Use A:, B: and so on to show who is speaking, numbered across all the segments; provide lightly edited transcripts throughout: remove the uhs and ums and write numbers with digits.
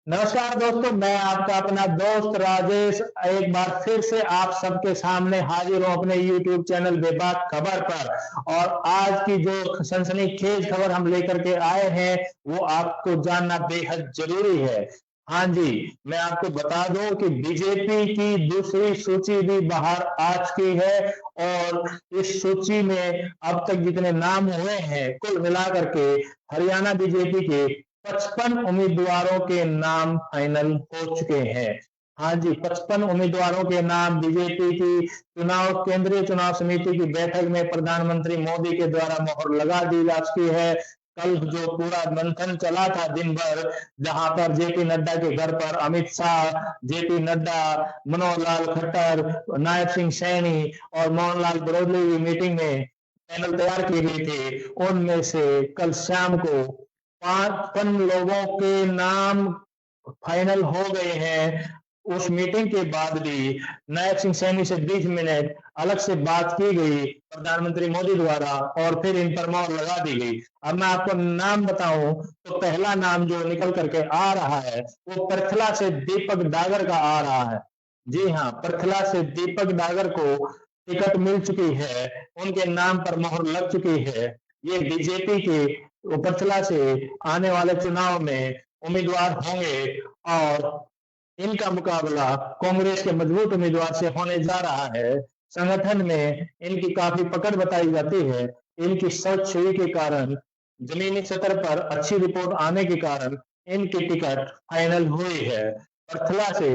A: नमस्कार दोस्तों, मैं आपका अपना दोस्त राजेश एक बार फिर से आप सबके सामने हाजिर हूं अपने YouTube चैनल बेबाक खबर पर। और आज की जो सनसनीखेज खबर हम लेकर के आए हैं वो आपको जानना बेहद जरूरी है। हाँ जी, मैं आपको बता दूं कि बीजेपी की दूसरी सूची भी बाहर आ चुकी है और इस सूची में अब तक जितने नाम हुए हैं कुल मिलाकर के हरियाणा बीजेपी के 55 उम्मीदवारों के नाम फाइनल हो चुके हैं। हाँ जी, 55 उम्मीदवारों के नाम बीजेपी की केंद्रीय चुनाव समिति की बैठक में प्रधानमंत्री मोदी के द्वारा मोहर लगा दी जा चुकी है। कल जो पूरा मंथन चला था दिन भर, जहां पर जेपी नड्डा के घर पर अमित शाह, जेपी नड्डा, मनोहर लाल खट्टर, नायब सिंह सैनी और मोहनलाल बरोदली की मीटिंग में पैनल तैयार किए गए थे। उनमें से कल शाम को 55 लोगों के नाम फाइनल हो गए हैं। उस मीटिंग के बाद भी नायब सिंह सैनी से 20 मिनट अलग से बात की गई प्रधानमंत्री मोदी द्वारा और फिर इन पर मोहर लगा दी गई। अब मैं आपको नाम बताऊं तो पहला नाम जो निकल करके आ रहा है वो परथला से दीपक डागर का आ रहा है। जी हाँ, परथला से दीपक डागर को टिकट मिल चुकी है, उनके नाम पर मोहर लग चुकी है। ये बीजेपी के उपरतला से आने वाले चुनाव में उम्मीदवार होंगे और इनका मुकाबला कांग्रेस के मजबूत उम्मीदवार से होने जा रहा है। संगठन में इनकी काफी पकड़ बताई जाती है। इनकी सोच छवि के कारण, जमीनी स्तर पर अच्छी रिपोर्ट आने के कारण इनकी टिकट फाइनल हुई है। परथला से,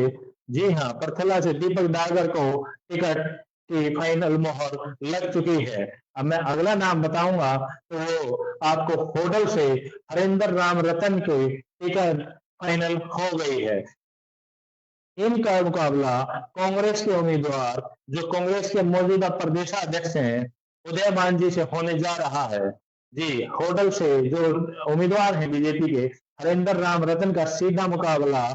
A: जी हाँ, परथला से दीपक डागर को टिकट की फाइनल मोहर लग चुकी है। अब मैं अगला नाम बताऊंगा तो वो आपको होडल से हरेंद्र राम रतन की टिकट फाइनल हो गई है। इनका मुकाबला कांग्रेस के उम्मीदवार, जो कांग्रेस के मौजूदा प्रदेशाध्यक्ष हैं, उदयभान जी से होने जा रहा है। जी, होडल से जो उम्मीदवार हैं बीजेपी के, हरेंद्र राम रतन का सीधा मुकाबला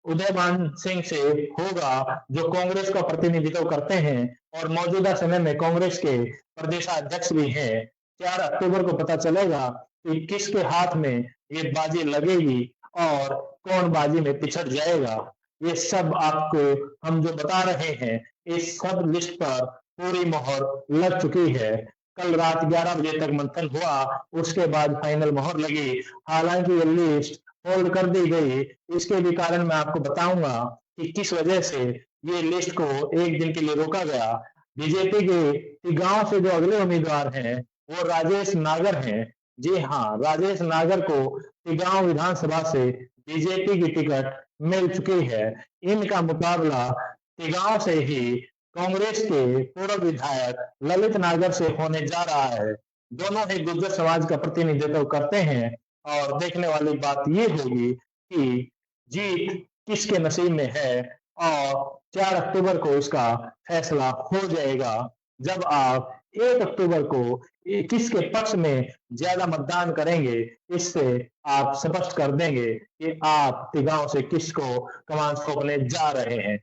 A: उदयभान सिंह से होगा, जो कांग्रेस का प्रतिनिधित्व करते हैं और मौजूदा समय में कांग्रेस के प्रदेशाध्यक्ष भी हैं। 4 अक्टूबर को पता चलेगा कि किसके हाथ में ये बाजी लगेगी और कौन बाजी में पिछड़ जाएगा। ये सब आपको हम जो बता रहे हैं, इस सब लिस्ट पर पूरी मोहर लग चुकी है। कल रात 11 बजे तक मंथन हुआ, उसके बाद फाइनल मोहर लगी। हालांकि ये लिस्ट होल्ड कर दी गई। इसके भी कारण मैं आपको बताऊंगा कि किस वजह से ये लिस्ट को एक दिन के लिए रोका गया। बीजेपी के गांव से जो अगले उम्मीदवार हैं वो राजेश नागर हैं। जी हाँ, राजेश नागर को गांव विधानसभा से बीजेपी की टिकट मिल चुकी है। इनका मुकाबला तिगांव से ही कांग्रेस के पूर्व विधायक ललित नागर से होने जा रहा है। दोनों ही गुर्जर समाज का प्रतिनिधित्व करते हैं और देखने वाली बात ये होगी कि जीत किसके नसीब में है और 4 अक्टूबर को इसका फैसला हो जाएगा, जब आप 1 अक्टूबर को किसके पक्ष में ज्यादा मतदान करेंगे, इससे आप स्पष्ट कर देंगे कि आप तिगांव से किसको कमान सौंपने जा रहे हैं।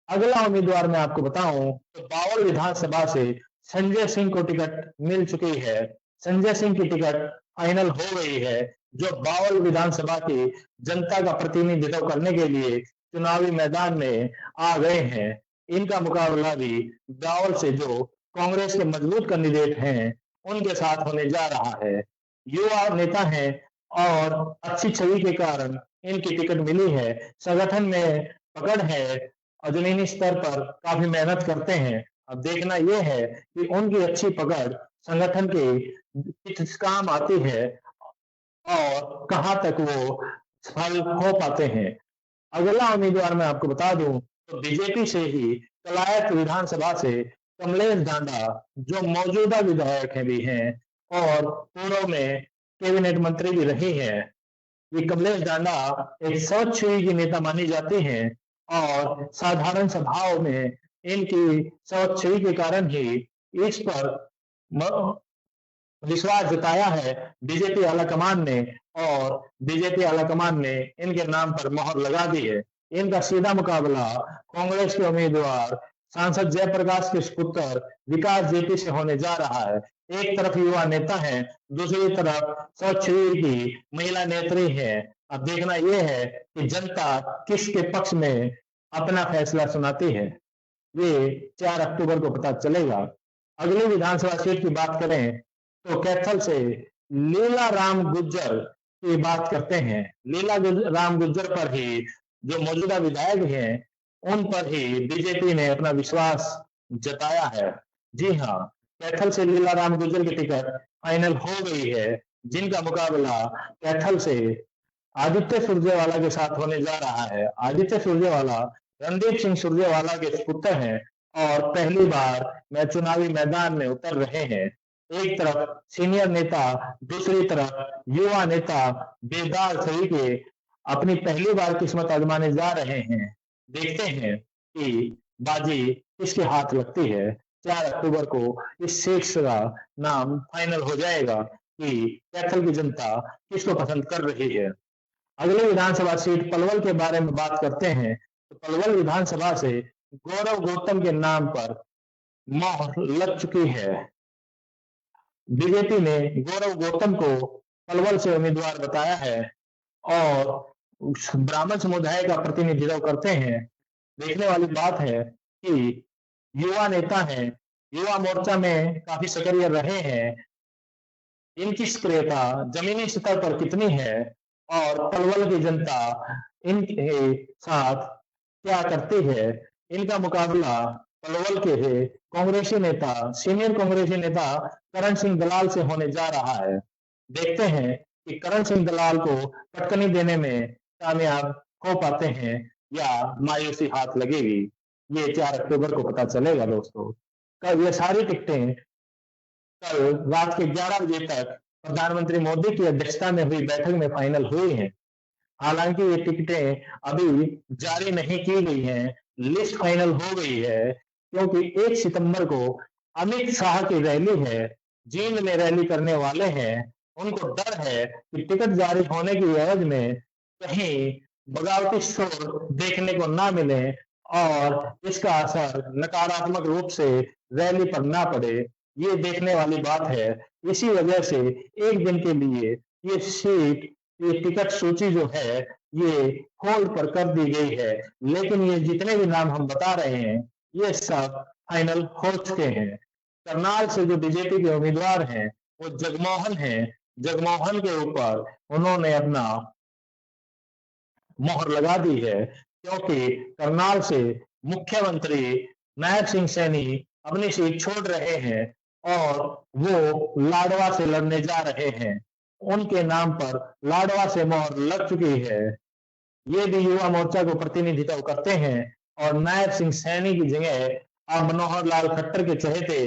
A: अगला उम्मीदवार मैं आपको बताऊं तो बावल विधानसभा से संजय सिंह को टिकट मिल चुकी है। संजय सिंह की टिकट फाइनल हो गई है, जो बावल विधानसभा की जनता का प्रतिनिधित्व करने के लिए चुनावी मैदान में आ गए हैं। इनका मुकाबला भी बावल से जो कांग्रेस के मजबूत कैंडिडेट हैं उनके साथ होने जा रहा है। युवा नेता हैं और अच्छी छवि के कारण इनकी टिकट मिली है। संगठन में पकड़ है और जमीनी स्तर पर काफी मेहनत करते हैं। अब देखना यह है कि उनकी अच्छी पकड़ संगठन के किस काम आती है और कहां तक वो सफल हो पाते हैं। अगला उम्मीदवार मैं आपको बता दूं तो बीजेपी से ही कलायत विधानसभा से कमलेश डांडा, जो मौजूदा विधायक हैं भी हैं और पूर्व में कैबिनेट मंत्री भी रही हैं। ये कमलेश डांडा एक स्वच्छ की नेता मानी जाती हैं और साधारण सभाओं में इनकी स्वच्छ के कारण ही इस पर विश्वास जताया है बीजेपी आलाकमान ने और बीजेपी आलाकमान ने इनके नाम पर मोहर लगा दी है। इनका सीधा मुकाबला कांग्रेस के उम्मीदवार सांसद जयप्रकाश के पुत्र विकास जेपी से होने जा रहा है। एक तरफ युवा नेता है, दूसरी तरफ स्वच्छ की महिला नेत्री है। अब देखना यह है कि जनता किसके पक्ष में अपना फैसला सुनाती है, ये 4 अक्टूबर को पता चलेगा। अगली विधानसभा सीट की बात करें तो कैथल से लीला राम गुज्जर की बात करते हैं। राम गुज्जर पर ही जो मौजूदा विधायक हैं, उन पर ही बीजेपी ने अपना विश्वास जताया है। जी हाँ, कैथल से लीला राम गुज्जर की टिकट फाइनल हो गई है, जिनका मुकाबला कैथल से आदित्य सुरजेवाला के साथ होने जा रहा है। आदित्य सुरजेवाला रणदीप सिंह सुरजेवाला के पुत्र हैं और पहली बार मैं चुनावी मैदान में उतर रहे हैं। एक तरफ सीनियर नेता, दूसरी तरफ युवा नेता बेदाग सही के अपनी पहली बार किस्मत आजमाने जा रहे हैं। देखते हैं कि बाजी किसके हाथ लगती है। 4 अक्टूबर को इस सीट का नाम फाइनल हो जाएगा कि कैथल की जनता किसको पसंद कर रही है। अगली विधानसभा सीट पलवल के बारे में बात करते हैं तो पलवल विधानसभा से गौरव गौतम के नाम पर मोहर लग चुकी है। बीजेपी ने गौरव गौतम को पलवल से उम्मीदवार बताया है और ब्राह्मण समुदाय का प्रतिनिधित्व करते हैं। देखने वाली बात है कि युवा नेता हैं, युवा मोर्चा में काफी सक्रिय रहे हैं। इनकी सक्रियता जमीनी स्तर पर कितनी है और पलवल की जनता इनके साथ क्या करती है, इनका मुकाबला पलवल के कांग्रेसी नेता, सीनियर कांग्रेसी नेता करण सिंह दलाल से होने जा रहा है। देखते हैं कि करण सिंह दलाल को पटकनी देने में कामयाब हो पाते हैं या मायूसी हाथ लगेगी, ये 4 अक्टूबर को पता चलेगा दोस्तों। कल ये सारी टिकटें कल रात के 11 बजे तक प्रधानमंत्री मोदी की अध्यक्षता में हुई बैठक में फाइनल हुई हैं। हालांकि ये टिकटें अभी जारी नहीं की गई हैं, लिस्ट फाइनल हो गई है क्योंकि 1 सितंबर को अमित शाह की रैली है, जींद में रैली करने वाले हैं। उनको डर है कि टिकट जारी होने की एवज में कहीं बगावती शोर देखने को ना मिले और इसका असर नकारात्मक रूप से रैली पर ना पड़े, ये देखने वाली बात है। इसी वजह से एक दिन के लिए ये टिकट सूची जो है ये होल्ड पर कर दी गई है, लेकिन ये जितने भी नाम हम बता रहे हैं ये सब फाइनल हो चुके हैं। करनाल से जो बीजेपी के उम्मीदवार हैं वो जगमोहन हैं। जगमोहन के ऊपर उन्होंने अपना मोहर लगा दी है क्योंकि करनाल से मुख्यमंत्री नायब सिंह सैनी अपनी सीट छोड़ रहे हैं और वो लाडवा से लड़ने जा रहे हैं। उनके नाम पर लाडवा से मोहर लग चुकी है। ये भी युवा मोर्चा को प्रतिनिधित्व करते हैं और नायब सिंह सैनी की जगह अब मनोहर लाल खट्टर के चहेते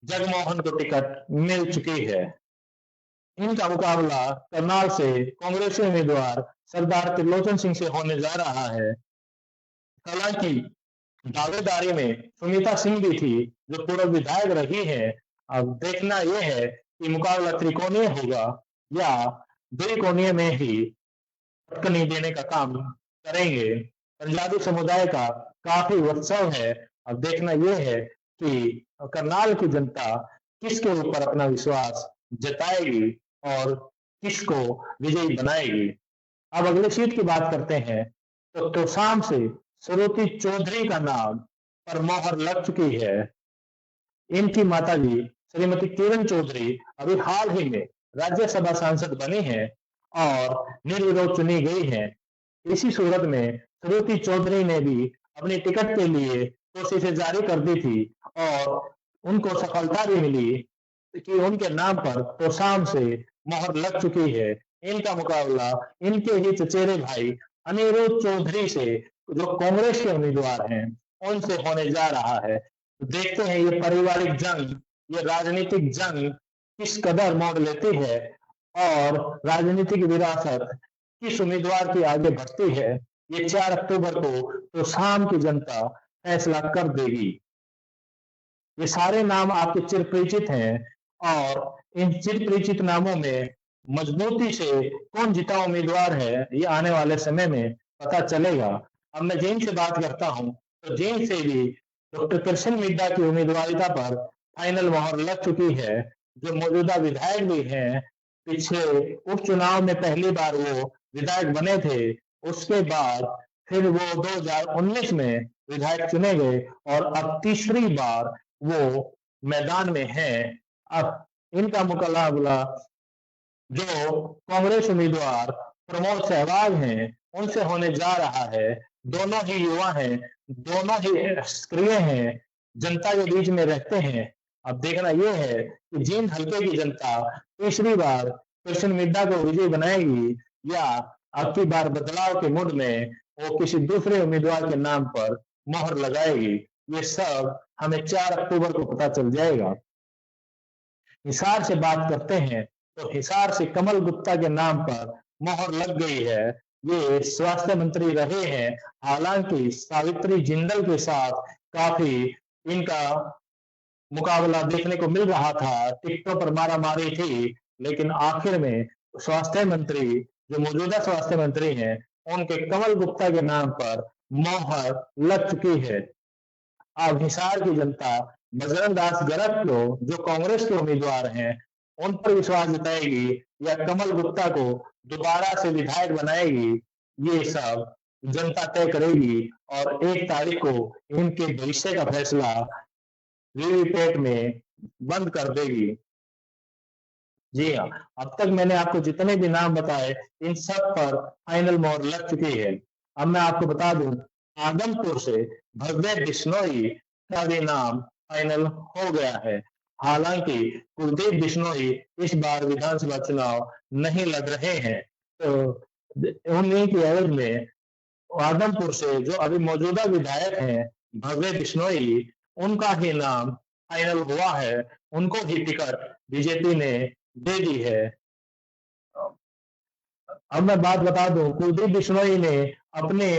A: जगमोहन को टिकट मिल चुकी है। इनका मुकाबला करनाल से कांग्रेसी उम्मीदवार सरदार त्रिलोचन सिंह से होने जा रहा है। हालांकि दावेदारी में सुनीता सिंह भी थी जो पूर्व विधायक रही है। अब देखना यह है कि मुकाबला त्रिकोणीय होगा या द्विकोणीय में ही पटकनी देने का काम करेंगे। पंजाबी समुदाय का काफी उत्सव है। अब देखना यह है कि करनाल की जनता किसके ऊपर अपना विश्वास जताएगी और किसको विजयी बनाएगी। अब अगली सीट की बात करते हैं तो तोशाम से सुरुचि चौधरी का नाम पर मोहर लग चुकी है। इनकी माताजी श्रीमती किरण चौधरी अभी हाल ही में राज्यसभा सांसद बनी है और निर्विरोध चुनी गई है। इसी सूरत में सुरुचि चौधरी ने भी अपनी टिकट के लिए कोशिशें जारी कर दी थी और उनको सफलता भी मिली कि उनके नाम पर तोशाम से मोहर लग चुकी है। इनका मुकाबला इनके ही चचेरे भाई अनिरुद्ध चौधरी से जो कांग्रेस के उम्मीदवार हैं उनसे होने जा रहा है। देखते हैं ये पारिवारिक जंग, ये राजनीतिक जंग किस कदर मोड़ लेती है और राजनीतिक विरासत किस उम्मीदवार की आगे बढ़ती है। ये 4 अक्टूबर को तो शाम की जनता फैसला कर देगी। ये सारे नाम आपके चिरपरिचित हैं और इन चिरपरिचित नामों में मजबूती से कौन जीता उम्मीदवार है ये आने वाले समय में पता चलेगा। अब मैं जींद से बात करता हूं तो जींद से भी डॉक्टर कृष्ण मिड्डा की उम्मीदवारिता पर फाइनल मोहर लग चुकी है। जो मौजूदा विधायक भी हैं, पिछले उपचुनाव में पहली बार वो विधायक बने थे, उसके बाद फिर वो 2019 में विधायक चुने गए और अब तीसरी बार वो मैदान में हैं। अब इनका मुकाबला जो कांग्रेस उम्मीदवार प्रमोद सहवाग हैं, उनसे होने जा रहा है। दोनों ही युवा हैं, दोनों ही सक्रिय हैं, जनता के बीच में रहते हैं। अब देखना यह है कि जिन हल्के की जनता तीसरी बार कृष्ण मिड्डा को विजयी बनाएगी या अब की बार बदलाव के मूड में वो किसी दूसरे उम्मीदवार के नाम पर मोहर लगाएगी। ये सब हमें 4 अक्टूबर को पता चल जाएगा। हिसार से बात करते हैं तो हिसार से कमल गुप्ता के नाम पर मोहर लग गई है। ये स्वास्थ्य मंत्री रहे हैं, हालांकि सावित्री जिंदल के साथ काफी इनका मुकाबला देखने को मिल रहा था, टिकटों पर मारामारी थी, लेकिन आखिर में स्वास्थ्य मंत्री जो मौजूदा स्वास्थ्य मंत्री हैं, उनके कमल गुप्ता के नाम पर मोहर लग चुकी है। अब हिसार की जनता बजरंग दास गरग को, जो कांग्रेस के उम्मीदवार हैं, उन पर विश्वास जताएगी या कमल गुप्ता को दोबारा से विधायक बनाएगी, ये सब जनता तय करेगी और 1 तारीख को इनके भविष्य का फैसला वीवीपैट में बंद कर देगी। जी हाँ, अब तक मैंने आपको जितने भी नाम बताए, इन सब पर फाइनल मोहर लग चुकी है। अब मैं आपको बता दूं, आदमपुर से भव्य बिश्नोई का भी नाम फाइनल हो गया है। हालांकि कुलदीप बिश्नोई इस बार विधानसभा चुनाव नहीं लड़ रहे हैं, तो उन्हीं की एवज में आदमपुर से जो अभी मौजूदा विधायक हैं भव्य बिश्नोई, उनका ही नाम फाइनल हुआ है। उनको ही टिकट बीजेपी ने दे दी है। अब मैं बात बता दूं, कुलदीप बिश्नोई ने अपने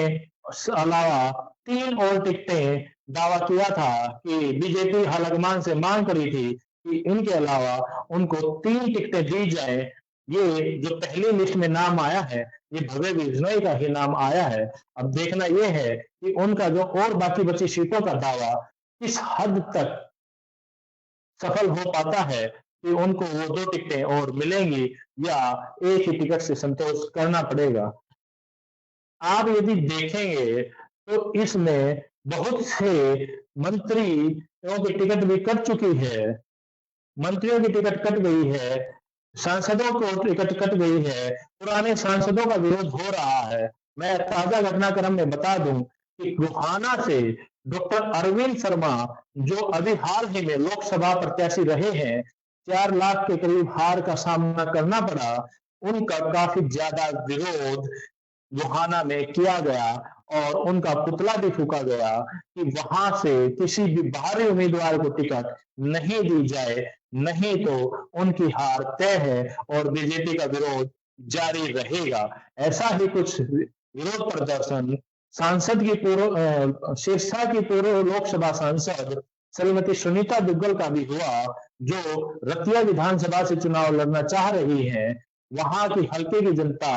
A: अलावा 3 और टिकटें दावा किया था कि बीजेपी हाईकमान से मांग करी थी कि इनके अलावा उनको 3 टिकटें दी जाए। ये जो पहली लिस्ट में नाम आया है, ये भव्य बिश्नोई का ही नाम आया है। अब देखना यह है कि उनका जो और बाकी बची सीटों का दावा किस हद तक सफल हो पाता है कि उनको वो 2 टिकटें और मिलेंगी या एक ही टिकट से संतोष करना पड़ेगा। आप यदि देखेंगे तो इसमें बहुत से मंत्रियों की टिकट भी कट चुकी है, मंत्रियों की टिकट कट गई है, सांसदों को टिकट कट गई है, पुराने सांसदों का विरोध हो रहा है। मैं ताजा घटनाक्रम में बता दूं कि गोहाना से डॉक्टर अरविंद शर्मा, जो अभी हाल ही में लोकसभा प्रत्याशी रहे हैं, 4 लाख के करीब हार का सामना करना पड़ा। उनका काफी ज्यादा विरोध गोहाना में किया गया और उनका पुतला भी फूका गया कि वहां से किसी भी बाहरी उम्मीदवार को टिकट नहीं दी जाए, नहीं तो उनकी हार तय है और बीजेपी का विरोध जारी रहेगा। ऐसा ही कुछ विरोध प्रदर्शन सांसद की पूर्व सिरसा की पूर्व लोकसभा सांसद श्रीमती सुनीता दुग्गल का भी हुआ, जो रतिया विधानसभा से चुनाव लड़ना चाह रही हैं। वहां की हल्के की जनता,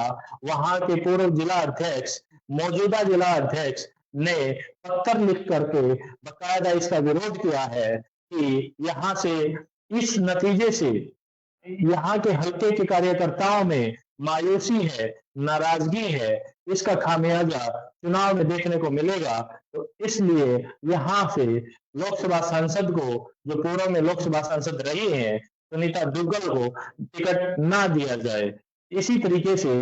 A: वहां के पूर्व जिला अध्यक्ष, मौजूदा जिला अध्यक्ष ने पत्र लिख करके बकायदा इसका विरोध किया है कि यहाँ से इस नतीजे से यहाँ के हल्के के कार्यकर्ताओं में मायूसी है, नाराजगी है, इसका खामियाजा चुनाव में देखने को मिलेगा। तो इसलिए यहाँ से लोकसभा सांसद को, जो पूर्व में लोकसभा सांसद रही हैं, सुनीता दुग्गल को टिकट ना दिया जाए। इसी तरीके से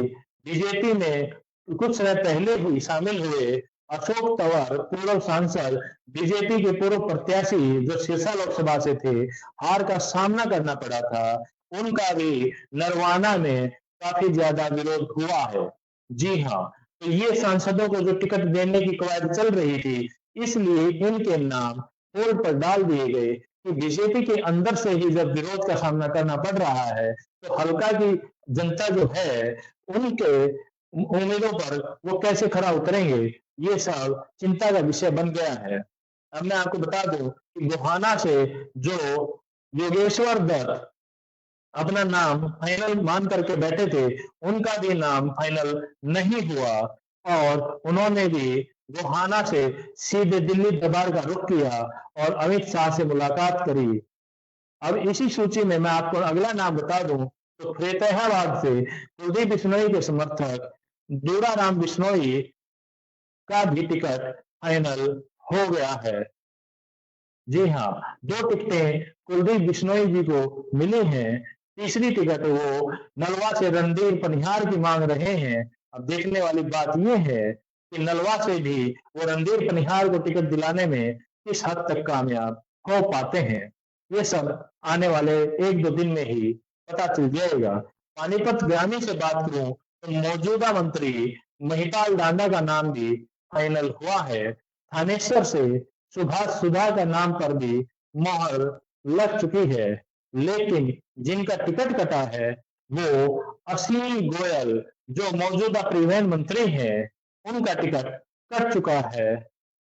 A: बीजेपी में कुछ समय पहले ही शामिल हुए अशोक तंवर, पूर्व सांसद, बीजेपी के पूर्व प्रत्याशी जो सिरसा लोकसभा से थे, हार का सामना करना पड़ा था, उनका भी नरवाना में काफी ज्यादा विरोध हुआ है। जी हाँ, तो ये सांसदों को जो टिकट देने की कवायद चल रही थी, इसलिए इनके नाम होल्ड पर डाल दिए गए कि बीजेपी के अंदर से ही जब विरोध का सामना करना पड़ रहा है, तो हल्का की जनता जो है, उनके उम्मीदों पर वो कैसे खरा उतरेंगे, ये सब चिंता का विषय बन गया है। अब मैं आपको बता दूं कि गोहाना से जो योगेश्वर दत्त अपना नाम फाइनल मान करके बैठे थे, उनका भी नाम फाइनल नहीं हुआ और उन्होंने भी गोहाना से सीधे दिल्ली दरबार का रुख किया और अमित शाह से मुलाकात करी। अब इसी सूची में मैं आपको अगला नाम बता दूं तो फतेहाबाद से कुलदीप बिश्नोई के समर्थक दूराराम बिश्नोई का भी टिकट फाइनल हो गया है। जी हाँ, 2 टिकटें कुलदीप बिश्नोई जी को मिली हैं। तीसरी टिकट वो नलवा से रणधीर पनिहार की मांग रहे हैं। अब देखने वाली बात ये है कि नलवा से भी वो रणधीर पनिहार को टिकट दिलाने में किस हद तक कामयाब हो पाते हैं। ये सब आने वाले 1-2 दिन में ही पता चल जाएगा। पानीपत ग्रामीण से बात करूं तो मौजूदा मंत्री महिपाल डांडा का नाम भी फाइनल हुआ है। थानेश्वर से सुभाष सुधा का नाम पर भी मोहर लग चुकी है, लेकिन जिनका टिकट कटा है वो असीम गोयल जो मौजूदा परिवहन मंत्री हैं, उनका टिकट कट चुका है।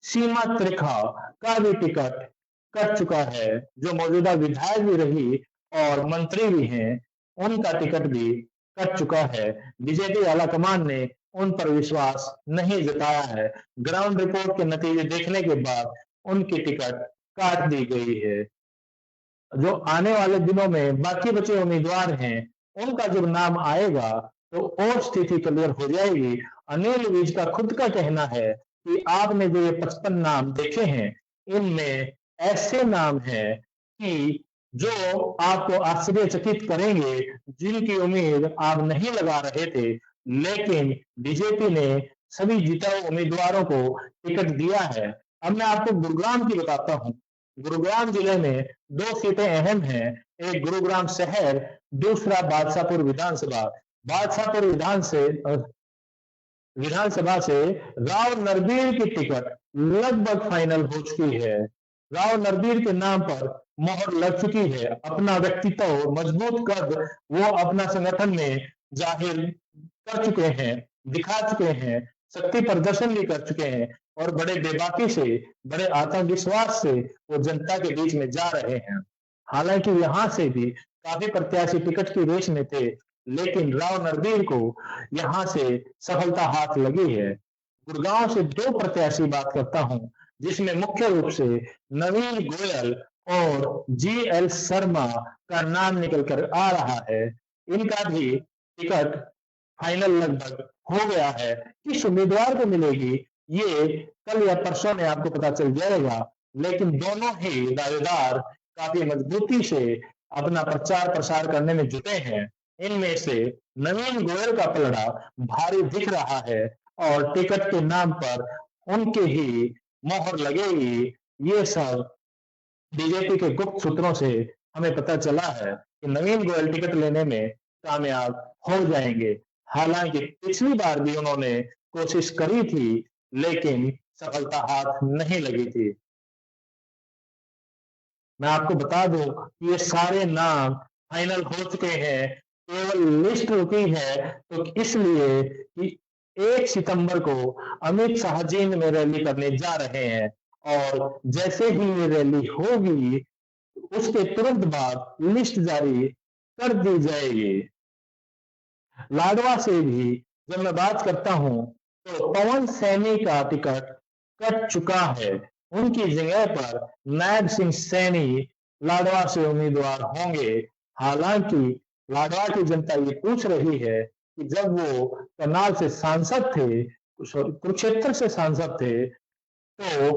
A: सीमा त्रिखा का भी टिकट कट चुका है, जो मौजूदा विधायक भी रही और मंत्री भी हैं, उनका टिकट भी कट चुका है। बीजेपी आलाकमान ने उन पर विश्वास नहीं जताया है। ग्राउंड रिपोर्ट के नतीजे देखने के बाद उनकी टिकट काट दी गई है। जो आने वाले दिनों में बाकी बचे उम्मीदवार हैं, उनका जब नाम आएगा तो और स्थिति क्लियर हो जाएगी। अनिल विज का खुद का कहना है कि आपने जो ये 55 नाम देखे हैं, इनमें ऐसे नाम हैं कि जो आपको आश्चर्यचकित करेंगे, जिनकी उम्मीद आप नहीं लगा रहे थे, लेकिन बीजेपी ने सभी जिताऊ उम्मीदवारों को टिकट दिया है। अब मैं आपको गुरुग्राम की बताता हूँ। गुरुग्राम जिले में 2 सीटें अहम हैं। एक गुरुग्राम शहर, दूसरा बादशाहपुर विधानसभा। बादशाहपुर विधानसभा से राव नरबीर की टिकट लगभग फाइनल हो चुकी है। राव नरबीर के नाम पर मोहर लग चुकी है। अपना व्यक्तित्व मजबूत कर वो अपना संगठन में जाहिर कर चुके हैं, दिखा चुके हैं, शक्ति प्रदर्शन भी कर चुके हैं और बड़े बेबाकी से, बड़े आत्मविश्वास से वो जनता के बीच में जा रहे हैं। हालांकि यहाँ से भी काफी प्रत्याशी टिकट की रेस में थे, लेकिन राव नरबीर को यहाँ से सफलता हाथ लगी है। गुड़गांव से 2 प्रत्याशी बात करता हूँ, जिसमें मुख्य रूप से नवीन गोयल और जी.एल. शर्मा का नाम निकल कर आ रहा है। इनका भी टिकट फाइनल लगभग हो गया है। किस उम्मीदवार को मिलेगी ये कल या परसों में आपको पता चल जाएगा, लेकिन दोनों ही दावेदार काफी मजबूती से अपना प्रचार प्रसार करने में जुटे हैं। इनमें से नवीन गोयल का पलड़ा भारी दिख रहा है और टिकट के नाम पर उनके ही मोहर लगेगी। ये सब बीजेपी के गुप्त सूत्रों से हमें पता चला है कि नवीन गोयल टिकट लेने में कामयाब हो जाएंगे। हालांकि पिछली बार भी उन्होंने कोशिश करी थी, लेकिन सफलता हाथ नहीं लगी थी। मैं आपको बता दूं कि ये सारे नाम फाइनल हो चुके हैं, केवल लिस्ट रुकी है, तो इसलिए कि 1 सितंबर को अमित शाह जींद में रैली करने जा रहे हैं और जैसे ही ये रैली होगी, उसके तुरंत बाद लिस्ट जारी कर दी जाएगी। लाडवा से भी जब मैं बात करता हूं तो पवन सैनी का टिकट कट चुका है। उनकी जगह पर नायब सिंह सैनी लाडवा से उम्मीदवार होंगे। हालांकि लाडवा की जनता ये पूछ रही है कि जब वो करनाल से सांसद थे, कुरुक्षेत्र से सांसद थे, तो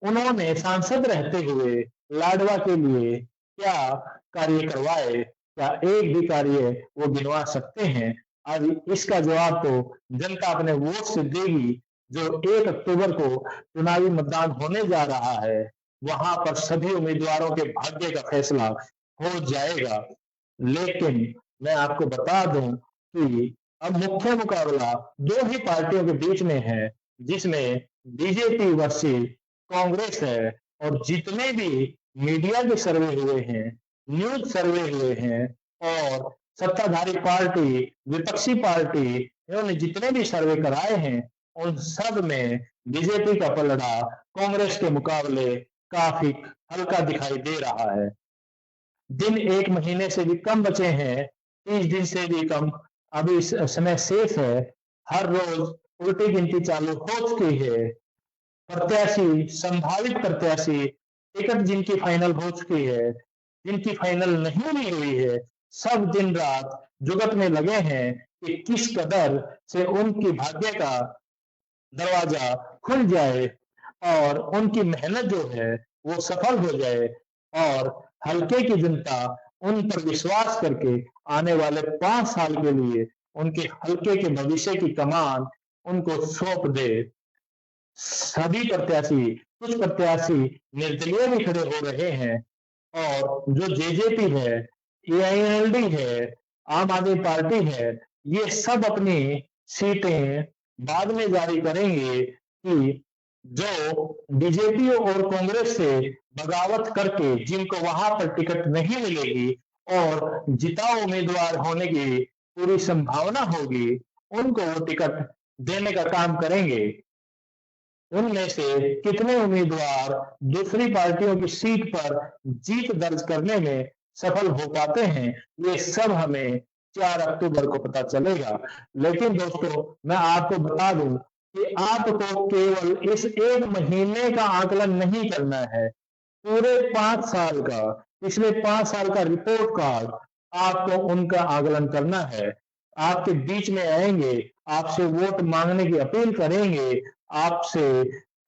A: उन्होंने सांसद रहते हुए लाडवा के लिए क्या कार्य करवाए? क्या एक भी कार्य वो गिनवा सकते हैं? आज इसका जवाब तो जनता अपने वोट से देगी। जो 1 अक्टूबर को चुनावी मतदान होने जा रहा है, वहां पर सभी उम्मीदवारों के भाग्य का फैसला हो जाएगा। लेकिन मैं आपको बता दूं कि अब मुख्य मुकाबला 2 ही पार्टियों के बीच में है, जिसमें बीजेपी वर्सेस कांग्रेस है। और जितने भी मीडिया के सर्वे हुए हैं, न्यूज सर्वे हुए हैं और सत्ताधारी पार्टी, विपक्षी पार्टी, इन्होंने जितने भी सर्वे कराए हैं, उन सब में बीजेपी का पलड़ा कांग्रेस के मुकाबले काफी हल्का दिखाई दे रहा है। दिन 1 महीने से भी कम बचे हैं, 30 दिन से भी कम अभी समय शेष है। हर रोज उल्टी गिनती चालू हो चुकी है। प्रत्याशी, संभावित प्रत्याशी, टिकट जिनकी फाइनल हो चुकी है, जिनकी फाइनल नहीं भी हुई है, सब दिन रात जुगत में लगे हैं कि किस कदर से उनकी भाग्य का दरवाजा खुल जाए और उनकी मेहनत जो है वो सफल हो जाए और हल्के की जनता उन पर विश्वास करके आने वाले 5 साल के लिए उनके हल्के के भविष्य की कमान उनको सौंप दे। सभी प्रत्याशी, कुछ प्रत्याशी निर्दलीय भी खड़े हो रहे हैं और जो जेजेपी है, एआईएनएलडी है, आम आदमी पार्टी है, ये सब अपनी सीटें बाद में जारी करेंगे कि जो बीजेपी और कांग्रेस से बगावत करके जिनको वहां पर टिकट नहीं मिलेगी और जिताऊ उम्मीदवार होने की पूरी संभावना होगी, उनको वो टिकट देने का काम करेंगे। उनमें से कितने उम्मीदवार दूसरी पार्टियों की सीट पर जीत दर्ज करने में सफल हो पाते हैं, ये सब हमें 4 अक्टूबर को पता चलेगा। लेकिन दोस्तों, मैं आपको बता दूं कि आपको केवल इस 1 महीने का आकलन नहीं करना है, पूरे 5 साल का, पिछले 5 साल का रिपोर्ट कार्ड आपको उनका आकलन करना है। आपके बीच में आएंगे, आपसे वोट मांगने की अपील करेंगे, आपसे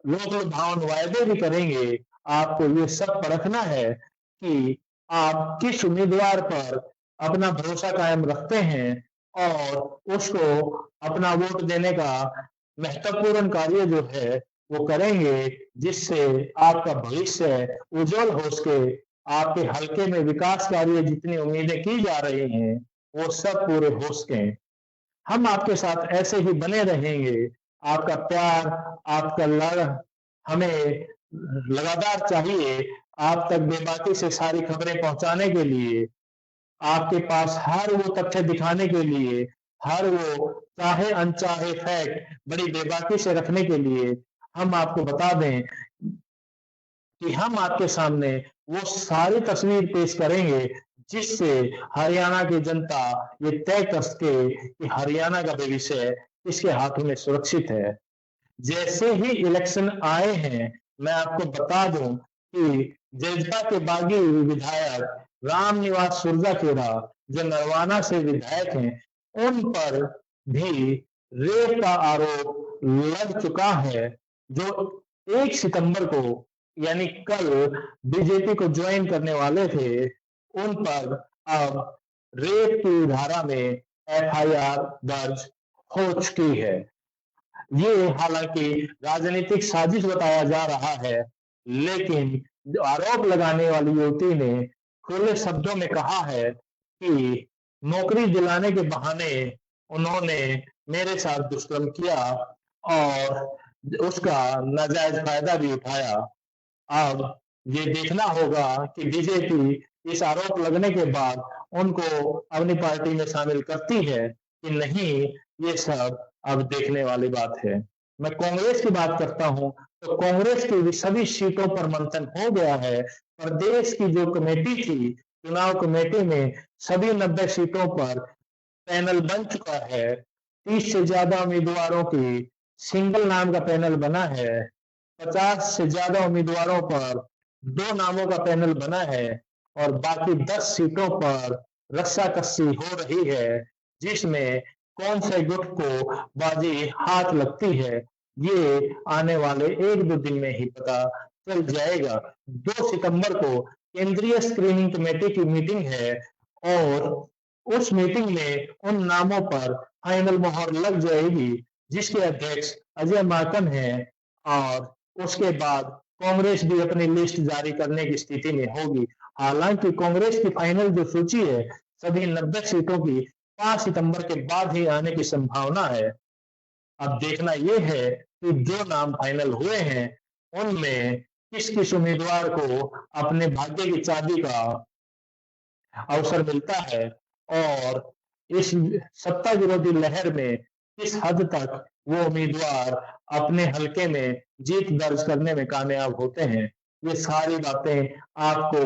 A: लोक लुभावन वायदे भी करेंगे। आपको ये सब परखना है कि आप किस उम्मीदवार पर अपना भरोसा कायम रखते हैं और उसको अपना वोट देने का महत्वपूर्ण कार्य जो है वो करेंगे, जिससे आपका भविष्य उज्जवल हो सके। आपके हल्के में विकास कार्य जितनी उम्मीदें की जा रही हैं वो सब पूरे हो सके। हम आपके साथ ऐसे ही बने रहेंगे। आपका प्यार, आपका लड़ हमें लगातार चाहिए। आप तक बेबाकी से सारी खबरें पहुंचाने के लिए, आपके पास हर वो तथ्य दिखाने के लिए, हर वो चाहे अनचाहे फैक्ट बड़ी बेबाकी से रखने के लिए हम आपको बता दें कि हम आपके सामने वो सारी तस्वीर पेश करेंगे जिससे हरियाणा की जनता ये तय कर सके कि हरियाणा का भविष्य किसके हाथों में सुरक्षित है। जैसे ही इलेक्शन आए हैं, मैं आपको बता दूं कि जजपा के बागी विधायक रामनिवास सुरजाखेड़ा, जो नरवाना से विधायक हैं, उन पर भी रेप का आरोप लग चुका है। जो 1 सितंबर को यानी कल बीजेपी को ज्वाइन करने वाले थे, उन पर अब रेप की धारा में एफआईआर दर्ज हो चुकी है। ये हालांकि राजनीतिक साजिश बताया जा रहा है, लेकिन जो आरोप लगाने वाली युवती ने खुले शब्दों में कहा है कि नौकरी दिलाने के बहाने उन्होंने मेरे साथ दुष्कर्म किया और उसका नाजायज फायदा भी उठाया। अब ये देखना होगा कि बीजेपी इस आरोप लगने के बाद उनको अपनी पार्टी में शामिल करती है कि नहीं, ये सब अब देखने वाली बात है। मैं कांग्रेस की बात करता हूं तो कांग्रेस की भी सभी सीटों पर मंथन हो गया है। प्रदेश की जो कमेटी थी, चुनाव कमेटी में सभी 90 सीटों पर पैनल बन चुका है। 30 से ज्यादा उम्मीदवारों की सिंगल नाम का पैनल बना है। 50 से ज्यादा उम्मीदवारों पर 2 नामों का पैनल बना है और बाकी 10 सीटों पर रस्साकसी हो रही है, जिसमें कौन से गुट को बाजी हाथ लगती है, ये आने वाले 1-2 दिन में ही पता चल जाएगा। 2 सितंबर को केंद्रीय स्क्रीनिंग कमेटी की मीटिंग है और उस मीटिंग में उन नामों पर फाइनल मोहर लग जाएगी, जिसके अध्यक्ष अजय माकन हैं और उसके बाद कांग्रेस भी अपनी लिस्ट जारी करने की स्थिति में होगी। हालांकि कांग्रेस की फाइनल जो सूची है सभी 90 सीटों की 5 सितंबर के बाद ही आने की संभावना है। अब देखना यह है कि जो नाम फाइनल हुए हैं उनमें किस किस उम्मीदवार को अपने भाग्य की चाबी का अवसर मिलता है और इस सत्ता विरोधी लहर में किस हद तक वो उम्मीदवार अपने हलके में जीत दर्ज करने में कामयाब होते हैं। ये सारी बातें आपको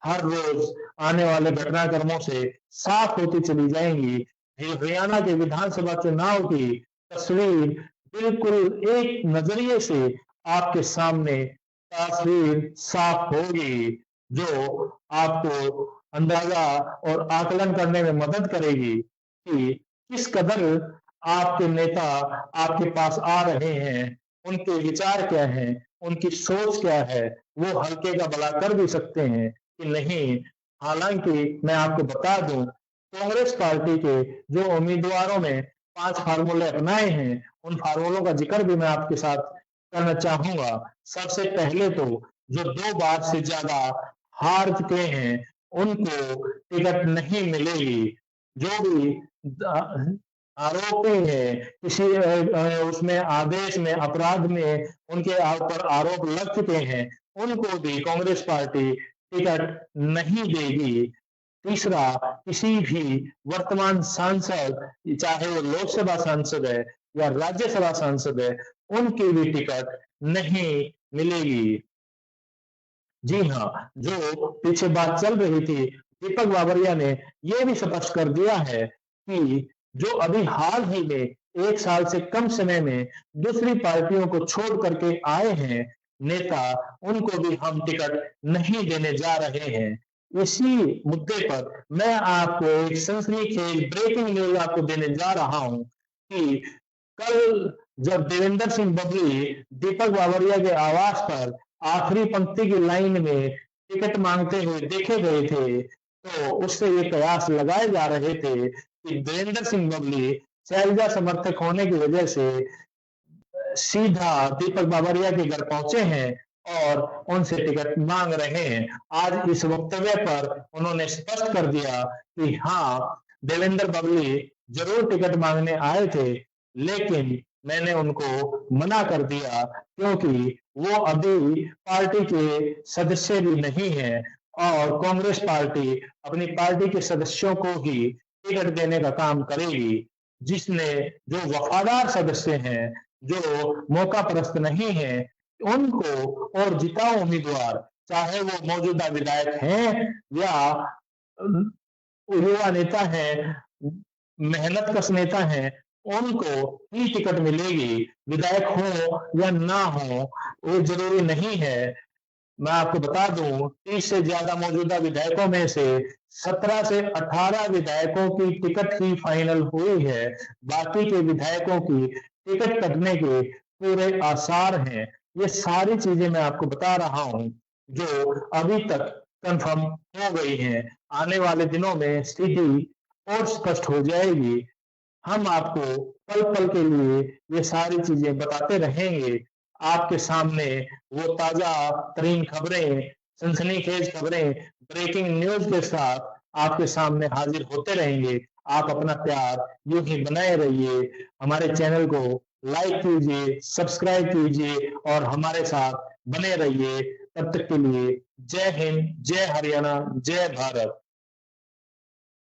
A: हर रोज आने वाले घटनाक्रमों से साफ होती चली जाएंगी। हरियाणा के विधानसभा चुनाव की तस्वीर बिल्कुल एक नजरिए से आपके सामने तस्वीर साफ होगी, जो आपको अंदाजा और आकलन करने में मदद करेगी कि किस कदर आपके नेता आपके पास आ रहे हैं, उनके विचार क्या हैं, उनकी सोच क्या है, वो हल्के का भला कर भी सकते हैं कि नहीं। हालांकि मैं आपको बता दूं, कांग्रेस पार्टी के जो उम्मीदवारों ने 5 फार्मूले अपनाए हैं, उन फार्मूलों का जिक्र भी मैं आपके साथ करना चाहूंगा। सबसे पहले तो जो 2 बार से ज्यादा हार चुके हैं, उनको टिकट नहीं मिलेगी। जो भी आरोपी है किसी उसमें आदेश में अपराध में उनके ऊपर आरोप लग चुके हैं, उनको भी कांग्रेस पार्टी टिकट नहीं देगी। तीसरा, किसी भी वर्तमान सांसद, चाहे वो लोकसभा सांसद है या राज्यसभा सांसद है, उनकी भी टिकट नहीं मिलेगी। जी हाँ, जो पीछे बात चल रही थी, दीपक बाबरिया ने यह भी स्पष्ट कर दिया है कि जो अभी हाल ही में 1 साल से कम समय में दूसरी पार्टियों को छोड़ करके आए हैं नेता, उनको भी हम टिकट नहीं देने जा रहे हैं। इसी मुद्दे पर मैं आपको एक सनसनीखेज ब्रेकिंग न्यूज आपको देने जा रहा हूं कि कल जब देवेंद्र सिंह बबली दीपक बाबरिया के आवास पर आखिरी पंक्ति की लाइन में टिकट मांगते हुए देखे गए थे, तो उससे ये कयास लगाए जा रहे थे कि देवेंद्र सिंह बबली शैलजा समर्थक होने की वजह से सीधा दीपक बाबरिया के घर पहुंचे हैं और उनसे टिकट मांग रहे हैं। आज इस वक्तव्य पर उन्होंने स्पष्ट कर दिया कि हाँ, देवेंद्र बबली जरूर टिकट मांगने आए थे, लेकिन मैंने उनको मना कर दिया क्योंकि वो अभी पार्टी के सदस्य भी नहीं है और कांग्रेस पार्टी अपनी पार्टी के सदस्यों को ही टिकट देने का काम करेगी। जिसने जो वफादार सदस्य हैं, जो मौका परस्त नहीं है, उनको और जिताओ उम्मीदवार, चाहे वो मौजूदा विधायक हैं या युवा नेता हैं, मेहनत कश नेता हैं, उनको ही टिकट मिलेगी। विधायक हो या ना हो, वो जरूरी नहीं है। मैं आपको बता दूं, 30 से ज्यादा मौजूदा विधायकों में से 17 से 18 विधायकों की टिकट ही फाइनल हुई है। बाकी के विधायकों की टिकट कटने के पूरे आसार हैं। ये सारी चीजें मैं आपको बता रहा हूं, जो अभी तक कंफर्म हो गई हैं। आने वाले दिनों में स्थिति और स्पष्ट हो जाएगी। हम आपको पल पल के लिए ये सारी चीजें बताते रहेंगे। आपके सामने वो ताजा तरीन खबरें, सनसनीखेज खबरें, ब्रेकिंग न्यूज के साथ आपके सामने हाजिर होते रहेंगे। आप अपना प्यार यूं ही बनाए रहिए। हमारे चैनल को लाइक कीजिए, सब्सक्राइब कीजिए और हमारे साथ बने रहिए। तब तक के लिए जय हिंद, जय हरियाणा, जय भारत।